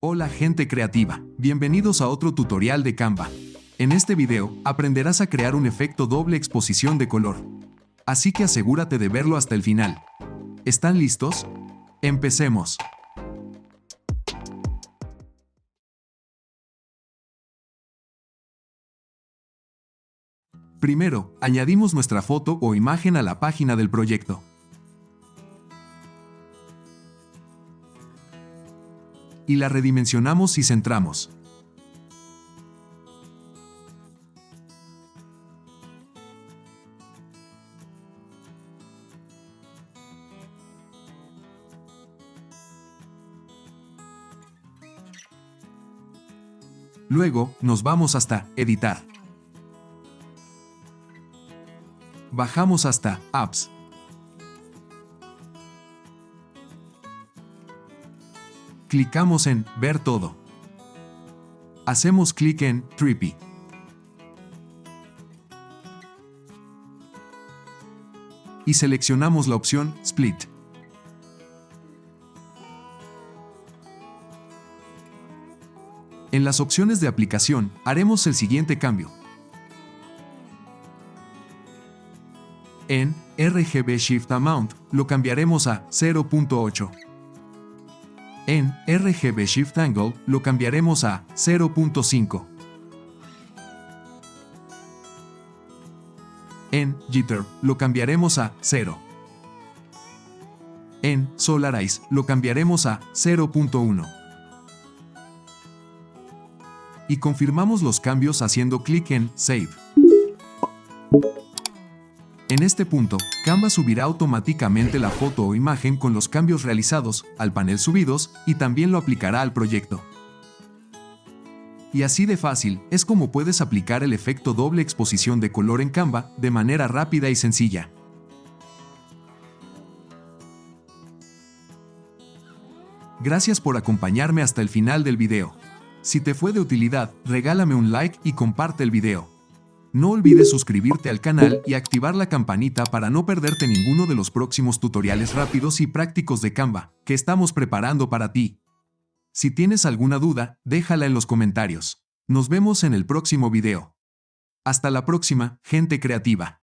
Hola gente creativa, bienvenidos a otro tutorial de Canva. En este video, aprenderás a crear un efecto doble exposición de color. Así que asegúrate de verlo hasta el final. ¿Están listos? ¡Empecemos! Primero, añadimos nuestra foto o imagen a la página del proyecto. Y la redimensionamos y centramos. Luego, nos vamos hasta Editar. Bajamos hasta Apps. Clicamos en Ver todo. Hacemos clic en Trippy. Y seleccionamos la opción Split. En las opciones de aplicación, haremos el siguiente cambio. En RGB Shift Amount, lo cambiaremos a 0.8. En RGB Shift Angle, lo cambiaremos a 0.5. En Jitter, lo cambiaremos a 0. En Solarize, lo cambiaremos a 0.1. Y confirmamos los cambios haciendo clic en Save. En este punto, Canva subirá automáticamente la foto o imagen con los cambios realizados al panel subidos y también lo aplicará al proyecto. Y así de fácil es como puedes aplicar el efecto doble exposición de color en Canva de manera rápida y sencilla. Gracias por acompañarme hasta el final del video. Si te fue de utilidad, regálame un like y comparte el video. No olvides suscribirte al canal y activar la campanita para no perderte ninguno de los próximos tutoriales rápidos y prácticos de Canva que estamos preparando para ti. Si tienes alguna duda, déjala en los comentarios. Nos vemos en el próximo video. Hasta la próxima, gente creativa.